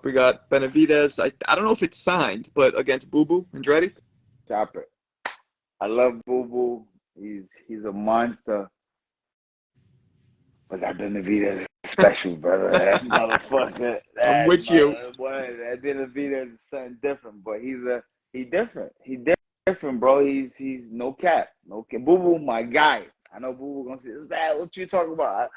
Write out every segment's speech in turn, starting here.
We got Benavidez. I don't know if it's signed, but against Boo Boo Andretti. Chop it. I love Boo Boo. He's a monster. But that Benavidez is special, brother. That motherfucker. I'm with you. Boy, that Benavidez is something different. But he different. He different, bro. He's no cap. No cap. Boo Boo, my guy. I know Boo Boo gonna say, "Is that what you talking about?"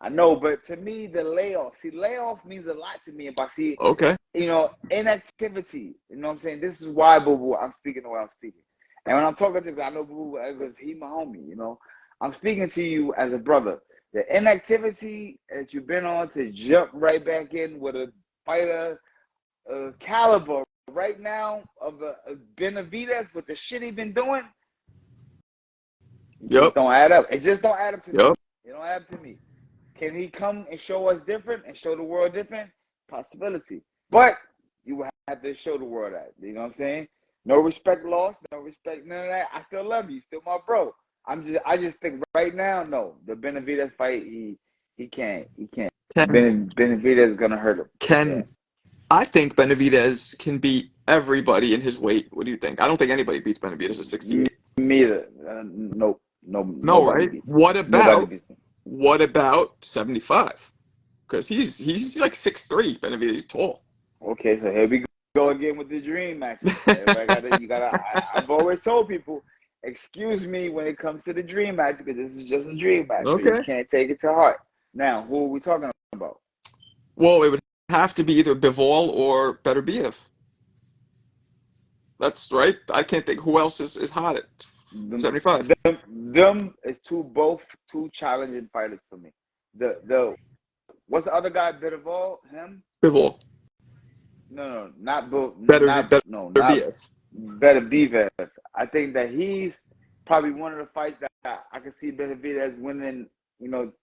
I know, but to me, the layoff. See, layoff means a lot to me. If I see, Okay. inactivity. You know what I'm saying? This is why, Boo Boo, I'm speaking the way I'm speaking. And when I'm talking to him, I know Boo Boo because he my homie. I'm speaking to you as a brother. The inactivity that you've been on to jump right back in with a fighter caliber right now of a Benavidez with the shit he been doing, it just don't add up. It just don't add up to me. It don't add up to me. Can he come and show us different and show the world different? Possibility. But you will have to show the world that. You know what I'm saying? No respect lost, no respect, none of that. I still love you, still my bro. I just think right now, no. The Benavidez fight, he can't. Benavidez is gonna hurt him. I think Benavidez can beat everybody in his weight. What do you think? I don't think anybody beats Benavidez at 68. Me either. Nope. No, right? What about 75? Because he's like 6'3". Benavidez is tall. Okay, so here we go again with the dream matches. I've always told people, excuse me when it comes to the dream match, because this is just a dream match. Okay. So you can't take it to heart. Now, who are we talking about? Well, it would have to be either Bivol or Beterbiev. That's right. I can't think who else is hot at 75. Them is both two challenging fighters for me. What's the other guy? Bivol? Him? Bivol. No, not Bivol. Beterbiev. Benavidez. I think that he's probably one of the fights that I can see Benavidez winning.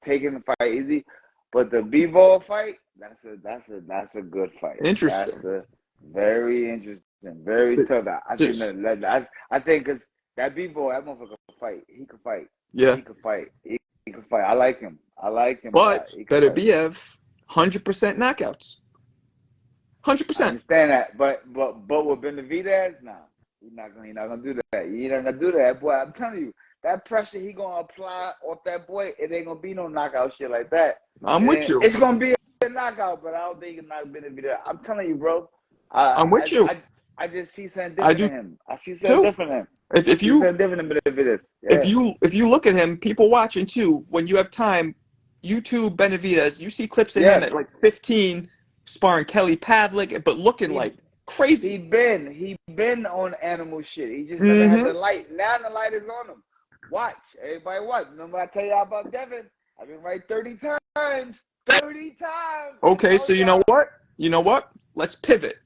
Taking the fight easy, but the Bivol fight, that's a good fight. Interesting. That's very interesting, very tough. I think because that Bivol, that motherfucker can fight. He can fight. Yeah, he can fight. He can fight. I like him. But Beterbiev, 100% knockouts. 100%. I understand that, but with Benavidez, nah, he's not gonna do that. He's not gonna do that, boy. I'm telling you, that pressure he gonna apply off that boy, it ain't gonna be no knockout shit like that. I'm with you. It's gonna be a knockout, but I don't think it's not Benavidez. I'm telling you, bro. I'm with you. I just see something different in him. I see something different in him. If you Yeah. if you look at him, people watching too, when you have time, YouTube Benavidez, you see clips of him at like 15 sparring Kelly Pavlik, but looking like crazy. He been on animal shit. He just never had the light. Now the light is on him. Watch. Everybody watch. Remember I tell y'all about Devin? I've been right 30 times. 30 times. Okay, so you know what? You know what? Let's pivot.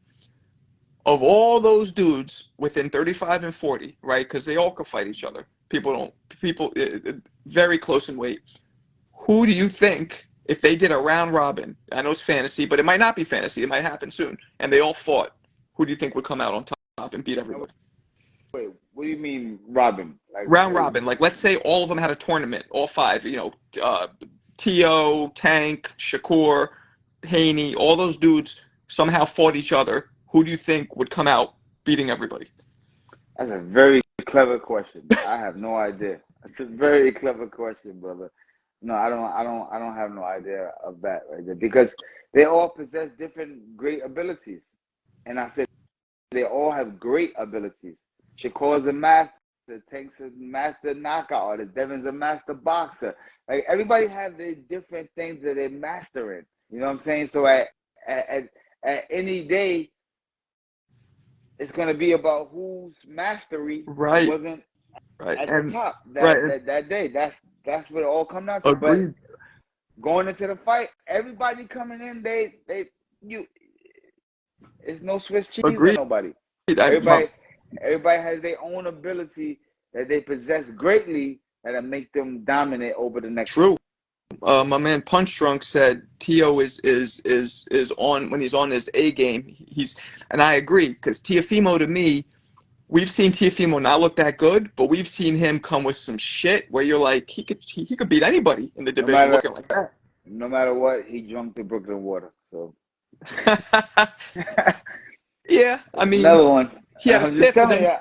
Of all those dudes within 35 and 40, right? Because they all could fight each other. People very close in weight. Who do you think, if they did a round robin, I know it's fantasy, but it might not be fantasy, it might happen soon, and they all fought, who do you think would come out on top and beat everybody? Wait, what do you mean robin? Like round robin, like let's say all of them had a tournament, all five, Teo, Tank, Shakur, Haney, all those dudes somehow fought each other. Who do you think would come out beating everybody? That's a very clever question. I have no idea. That's a very clever question, brother. No, I don't have no idea of that right there, because they all possess different great abilities. And I said they all have great abilities. Shakur's a master, Tank's a master knockout artist, Devin's a master boxer. Like everybody has their different things that they're mastering. You know what I'm saying? So at any day, it's gonna be about whose mastery wasn't at the top that day. That's what it all comes down to. Agreed. But going into the fight, everybody coming in, it's no Swiss cheese on nobody. Everybody has their own ability that they possess greatly that'll make them dominate over the next. True. My man Punch Drunk said Teo is on when he's on his A game. And I agree, because Teofimo, to me, we've seen Teofimo not look that good, but we've seen him come with some shit where you're like, he could beat anybody in the division looking like that. No matter what, he drunk the Brooklyn water. So Yeah, I mean, Another one. he had a I'm just sip, and telling then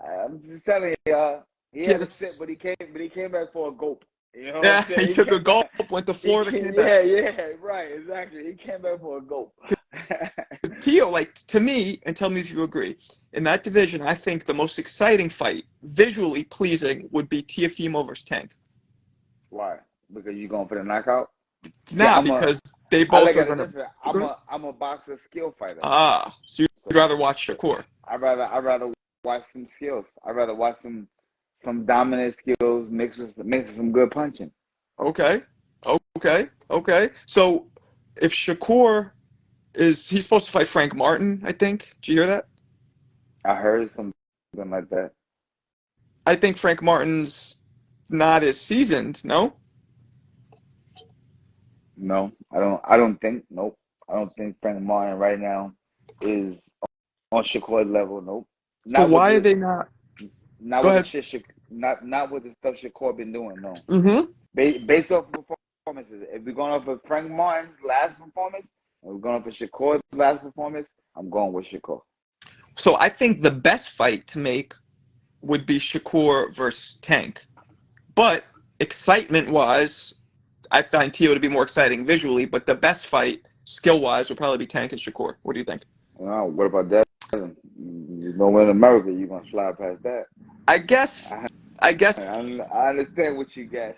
you. I'm just telling you. He he had had a. a sip, but he came back for a gulp. You know what I'm Yeah, he saying? He took a came gulp, back. went to He Florida, came, came back. yeah, yeah, right, exactly. He came back for a gulp. Tio, like to me, and tell me if you agree. In that division, I think the most exciting fight, visually pleasing, would be Teofimo versus Tank. Why? Because you going for the knockout? See, Nah, because they I both look are at it gonna. different. I'm a boxer skill fighter. So you'd So rather watch Shakur? I rather watch some skills. I'd rather watch some dominant skills mixed with some good punching. Okay, okay. So if Shakur he's supposed to fight Frank Martin, I think. Did you hear that? I heard something like that. I think Frank Martin's not as seasoned. No. No, I don't. I don't think. Nope. I don't think Frank Martin right now is on Shakur's level. Nope. So Not with why are the they not? not Go with the ahead. shit. Not with the stuff Shakur been doing. No. Mm-hmm. Based off performances. If we're going off of Frank Martin's last performance, and we're going off of Shakur's last performance, I'm going with Shakur. So I think the best fight to make would be Shakur versus Tank. But excitement-wise, I find Tio to be more exciting visually. But the best fight, skill-wise, would probably be Tank and Shakur. What do you think? What about that? You know, in America, you're gonna slide past that. I guess. I, I guess. I understand what you guess.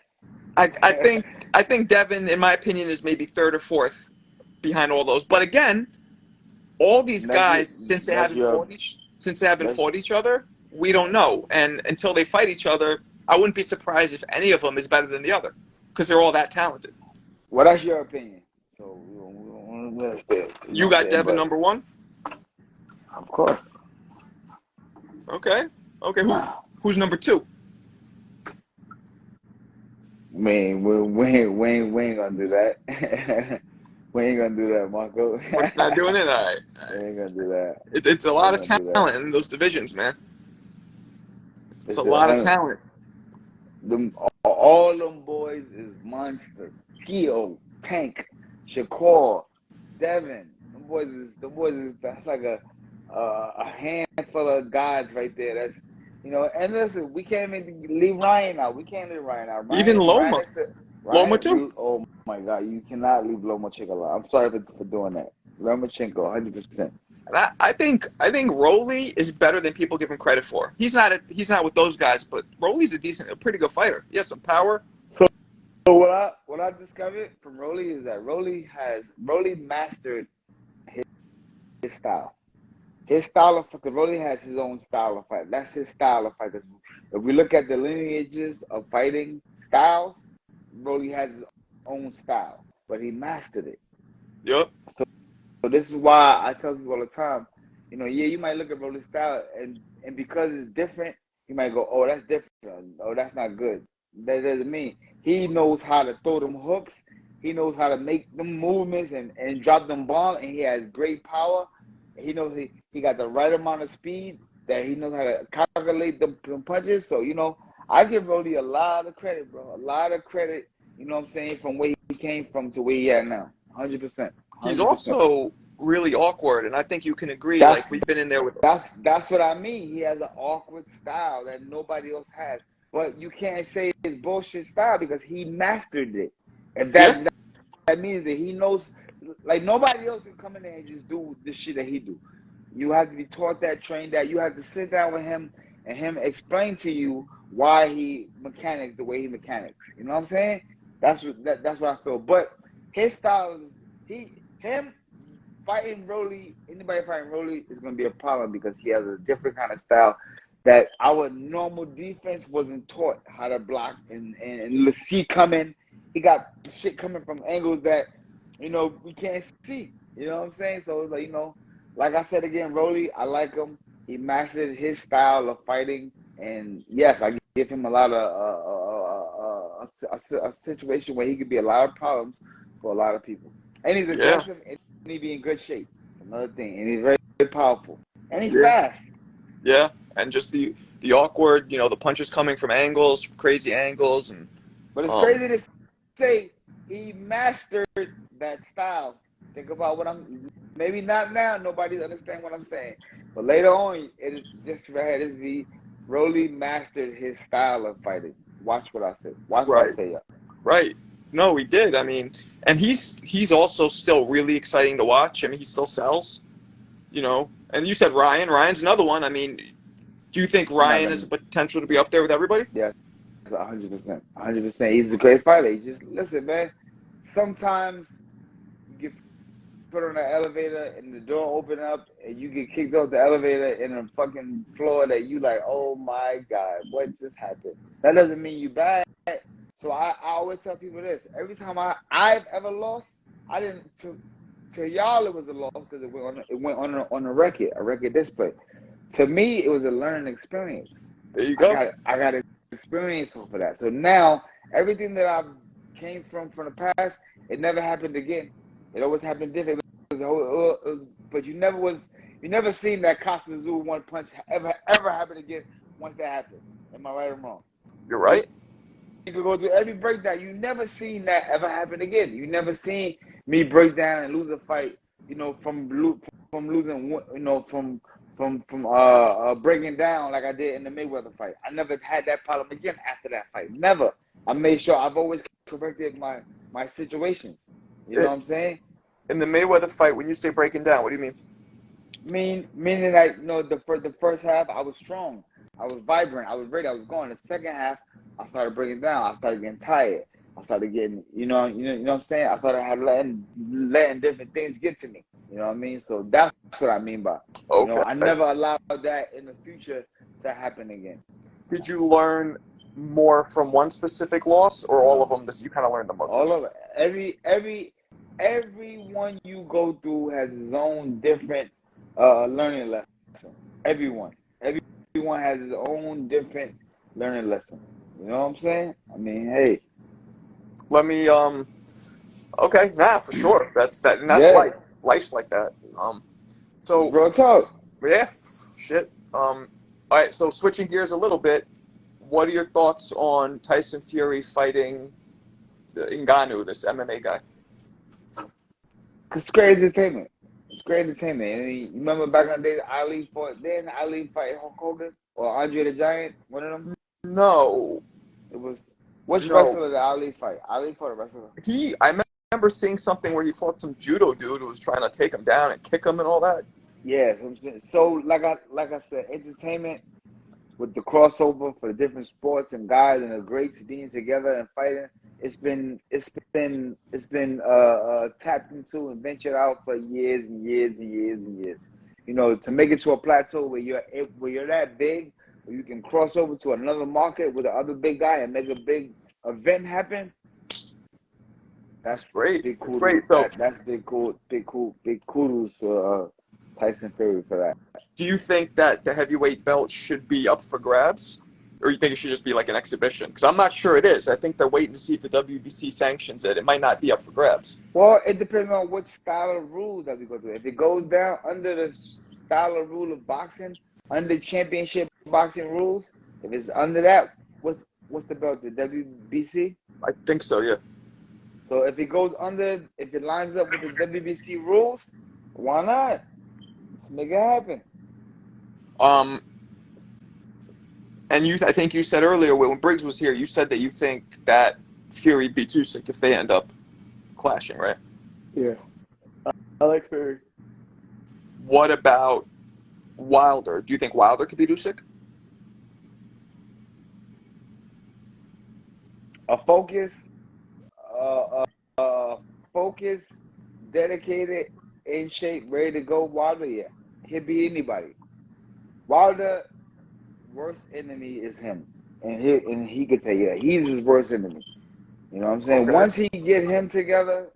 I think. I think Devin, in my opinion, is maybe third or fourth behind all those. But again, all these That's your guys, that's your since they haven't that's fought each other, we don't know. And until they fight each other, I wouldn't be surprised if any of them is better than the other because they're all that talented. well, that's your opinion. So we don't understand. You know You what I'm got saying? Devin But number one. of course, Okay. Okay. I Who's number two? mean, we ain't gonna do that. We ain't gonna do that, Marco. We're not doing it. All right. All We right. ain't gonna do that. It's a We lot ain't of gonna do that. talent in those divisions, man. It's a It's lot of talent. them all them boys is monsters. Tio, Tank, Shakur, Devin. Them boys is that's like a handful of guys right there. That's and listen, we can't even leave Ryan out. We can't leave Ryan out. Even Ryan Loma. is the Loma too. Ryan. Oh my God, you cannot leave Lomachenko out. I'm sorry for doing that. Lomachenko, 100%. And I think Rolly is better than people give him credit for. He's not with those guys, but Rolly's a pretty good fighter. He has some power. So, so what I discovered from Rolly is that Rolly mastered his style. His style of because Rolly has his own style of fight. That's his style of fight. If we look at the lineages of fighting styles, Rolly has his own style, but he mastered it. Yep. So this is why I tell people all the time, yeah, you might look at Rolly's style and because it's different, you might go, oh, that's different. Oh, that's not good. That doesn't mean he knows how to throw them hooks. He knows how to make them movements and drop them bombs, and he has great power. He knows he got the right amount of speed that he knows how to calculate them punches. So, I give Rolly a lot of credit, bro. A lot of credit, you know what I'm saying, from where he came from to where he at now. 100%. He's 100%. also really awkward, and I think you can agree. That's Like we've been in there with. that's what I mean. He has an awkward style that nobody else has. But you can't say it's bullshit style because he mastered it. And Yeah. that means that he knows like nobody else can come in there and just do the shit that he do. You have to be taught that, trained that. You have to sit down with him and him explain to you why he mechanics the way he mechanics. You know what I'm saying? That's what I feel. But his style is him fighting Rolly, anybody fighting Rolly is going to be a problem because he has a different kind of style that our normal defense wasn't taught how to block and let's see coming. He got shit coming from angles that, we can't see. You know what I'm saying? So it's like, like I said again, Rolly, I like him. He mastered his style of fighting. And yes, I give him a lot of a situation where he could be a lot of problems for a lot of people. And he's Yeah. aggressive and he be in good shape. Another thing. And he's very, very powerful. And he's Yeah. fast. Yeah. And just the awkward, the punches coming from angles, crazy angles, and But it's crazy to say he mastered that style. Think about what I'm. Maybe not now. Nobody understand what I'm saying. But later on, it is this right here. This the Rolly mastered his style of fighting. Watch what I say. Watch what I Right. say. Right. No, he did. I mean, and he's also still really exciting to watch. I mean, he still sells, you know. And you said Ryan. Ryan's another one. I mean, do you think I'm not Ryan has gonna. the potential to be up there with everybody? Yeah, 100%. 100%. He's a great fighter. He just listen, man. Sometimes you get put on the elevator and the door open up and you get kicked off the elevator in a fucking floor that you like, oh my God, what just happened? That doesn't mean you bad. So I always tell people this. Every time I've ever lost, I didn't to y'all it was a loss because it went on a record display. To me, it was a learning experience. There you go. I got experience off of that. So now everything that I came from the past, it never happened again. It always happened different. But you never seen that Costa Azul one punch ever happen again once that happened. Am I right or wrong? You're right. You could go through every breakdown. You never seen that ever happen again. You never seen me break down and lose a fight. You know, from losing. You know, from breaking down like I did in the Mayweather fight. I never had that problem again after that fight. Never. I made sure I've always corrected my situations. You know what I'm saying? In the Mayweather fight, when you say breaking down, what do you mean? Meaning that the first half I was strong, I was vibrant, I was ready, I was going. The second half I started breaking down. I started getting tired. I started getting you know what I'm saying. I started letting different things get to me. You know what I mean? So that's what I mean by I never allowed that in the future to happen again. Did you learn more from one specific loss or all of them? You kind of learned the most. All of it. Everyone you go through has his own different learning lesson. Everyone has his own different learning lesson. You know what I'm saying? I mean, hey. Let me okay, for sure. That's life. Life's like that. So real talk. Yeah, shit. All right, so switching gears a little bit, what are your thoughts on Tyson Fury fighting Ngannou, this MMA guy? It's great entertainment. And you remember back in the days, Ali fight Hulk Hogan or Andre the Giant? One of them? No. It was which wrestler did Ali fight? Ali fought a wrestler. I remember seeing something where he fought some judo dude who was trying to take him down and kick him and all that. Yeah, so like I said, entertainment with the crossover for the different sports and guys and the greats being together and fighting. It's been tapped into and ventured out for years and years and years and years. You know, to make it to a plateau where you're that big, where you can cross over to another market with the other big guy and make a big event happen. That's great. Big kudos. Great. So, that's big kudos to Tyson Fury for that. Do you think that the heavyweight belt should be up for grabs? Or you think it should just be like an exhibition? Because I'm not sure it is. I think they're waiting to see if the WBC sanctions it. It might not be up for grabs. Well, it depends on what style of rules that we go through. If it goes down under the style of rule of boxing, under championship boxing rules, if it's under that, what's the belt? The WBC? I think so, yeah. So if it lines up with the WBC rules, why not? Let's make it happen. And I think you said earlier when Briggs was here, you said that you think that Fury beats Usyk if they end up clashing, right? Yeah, I like Fury. What about Wilder? Do you think Wilder could beat Usyk? Focus, dedicated, in shape, ready to go. Wilder, yeah, he'll beat anybody. Wilder. Worst enemy is him, and he could tell you that he's his worst enemy. You know what I'm saying? Okay. Once he get him together,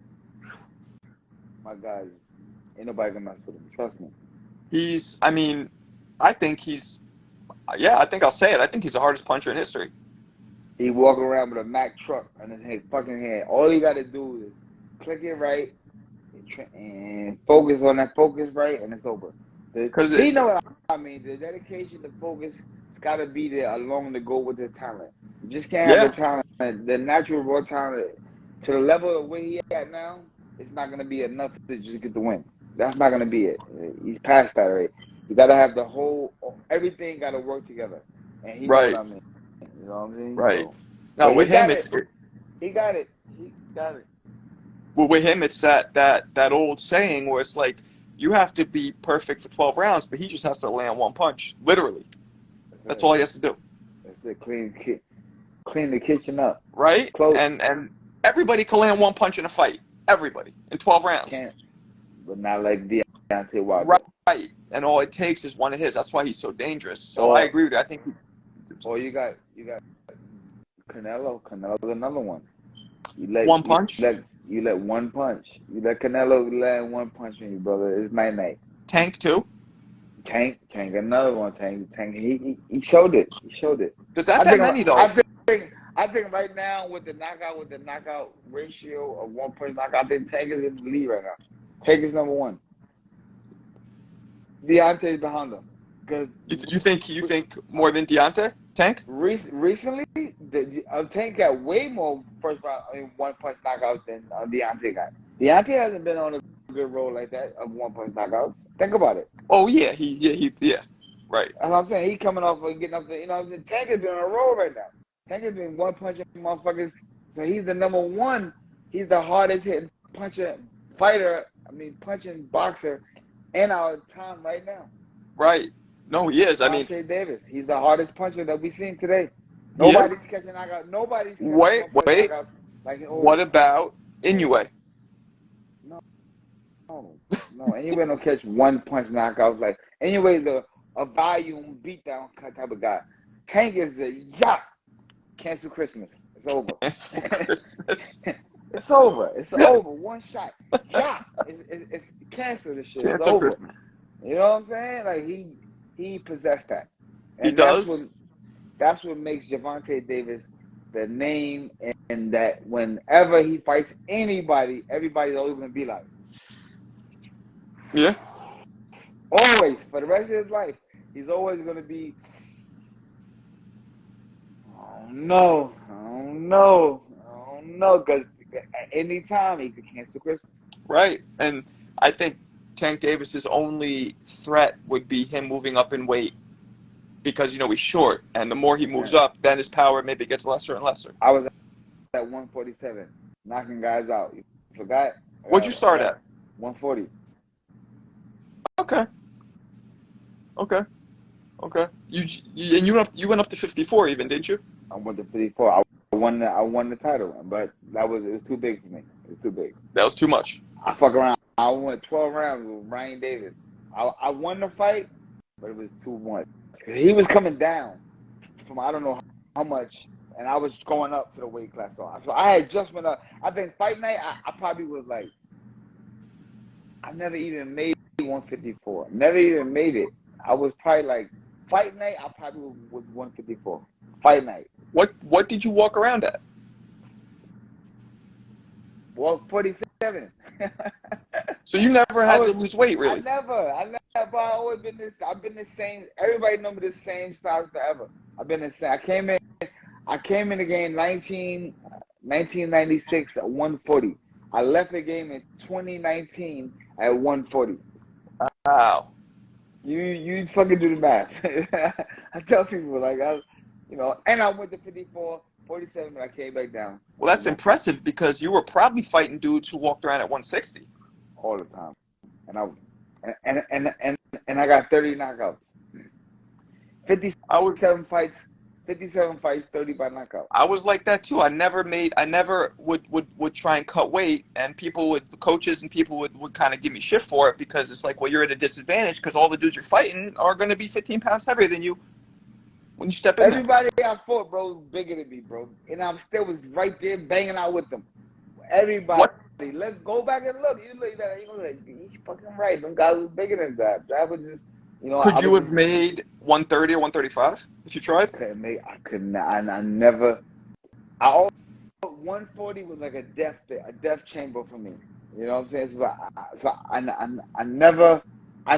my guys, ain't nobody gonna mess with him. Trust me. I think I'll say it. I think he's the hardest puncher in history. He walk around with a Mack truck on his fucking head. All he got to do is click it right and focus on that focus right, and it's over. You know what I mean? The dedication, the focus. It's got to be there along to go with the talent. You just can't have the talent, the natural raw talent, to the level of where he at now. it's not gonna be enough to just get the win. That's not gonna be it. He's past that already. You gotta have the whole, everything gotta work together, and he know what Right. I mean. You know what I mean? Right. So, Now but he with him, got it. He got it. He got it. well, with him, it's that old saying where it's like you have to be perfect for 12 rounds, but he just has to land one punch, literally. That's That's it. all he has to do, That's it. Clean the kitchen up. right? Close. And everybody can land one punch in a fight. Everybody in 12 rounds. Can't, but not like Deontay Wilder. Right. And all it takes is one of his. That's why he's so dangerous. So I Or agree with you. I think. you got Canelo. Canelo's another one. You let One punch. you let one punch. You let Canelo land one punch on you, brother. It's night. Tank too. Tank, another one. Tank. He showed it. There's not I that think. many though. I think right now with the knockout ratio of 1 point knockout, I think Tank is in the lead right now. Tank is number one. Deontay's behind him. Cause You think more than Deontay? Tank? recently, Tank got way more one punch knockouts than Deontay got. Deontay hasn't been on a good roll like that of 1 punch knockouts. Think about it. Oh yeah, right. That's what I'm saying. He coming off and getting up there. You know what I'm saying? Tank has been on a roll right now. Tank has been one punching motherfuckers. So he's the number one. He's the hardest hitting punching boxer in our time right now. Right. No, he is. I mean, Davis. He's the hardest puncher that we've seen today. Yeah. Nobody's catching knockouts. Nobody's catching Wait. knockouts like What about Inoue? No. Inoue don't catch one punch knockouts like Inoue a volume beatdown type of guy. Tank is a cancel Christmas. It's over. Christmas. It's over. It's over. One shot. It's cancel this shit. It's over. Christmas. You know what I'm saying? Like he possessed that. And he does. That's what makes Gervonta Davis the name, and that whenever he fights anybody, everybody's always gonna be like, yeah. Always for the rest of his life, he's always gonna be. Oh no! Because at any time he could cancel Christmas. Right, and I think Tank Davis's only threat would be him moving up in weight, because he's short, and the more he moves up, then his power maybe gets lesser and lesser. I was at 147, knocking guys out. You forgot? What'd you start at? 140. Okay. You went up to 54 even, didn't you? I went to 54. I won the title, but it was too big for me. It was too big. That was too much. I fuck around. I went 12 rounds with Ryan Davis. I won the fight, but it was too much. He was coming down from I don't know how much, and I was going up to the weight class. So I had just went up. I think fight night, I probably was like, I never even made 154. Never even made it. I was probably like, fight night, I probably was 154. Fight night. What did you walk around at? Well, 47. So you never had to lose weight, really? I never. I've always been this. I've been the same. Everybody know me the same size forever. I've been the same. I came in the game 1996 at 140. I left the game in 2019 at 140. Wow. You fucking do the math. I tell people and I went to 54, 47, and I came back down. Well, that's impressive, because you were probably fighting dudes who walked around at 160 all the time, and I got 30 knockouts. 57 fights, 30 by knockout. I was like that too. I never would try and cut weight, and the coaches and people would kind of give me shit for it, because it's like, well, you're at a disadvantage because all the dudes you're fighting are going to be 15 pounds heavier than you when you step in. Everybody I fought, bro, was bigger than me, bro, and I still was right there banging out with them. Everybody. What? Let's go back and look. You look at that, you're like, you're fucking right. Them guys was bigger than that. That was just, Could you have made 130 or 135 if you tried? I couldn't. I never. 140 was like a death chamber for me. You know what I'm saying? So I never. I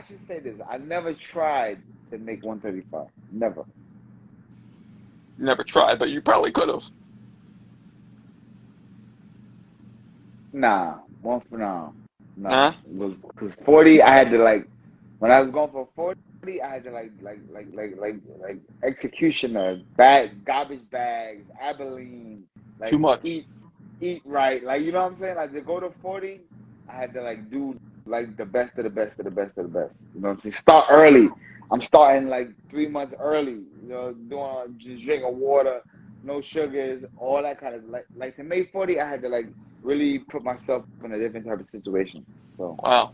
should say this. I never tried to make 135. Never. You never tried, but you probably could have. Nah, one for now. Nah, Nah, it was because 40. I had to like when I was going for 40. I had to like executioner, bag, garbage bags, Abilene, too like much. eat right, like you know what I'm saying. Like to go to 40, I had to like do like the best of the best of the best of the best. You know what I'm saying? Start early. I'm starting like 3 months early. You know, doing just drinking water, no sugars, all that kind of like to make 40. I had to like really put myself in a different type of situation. So Wow.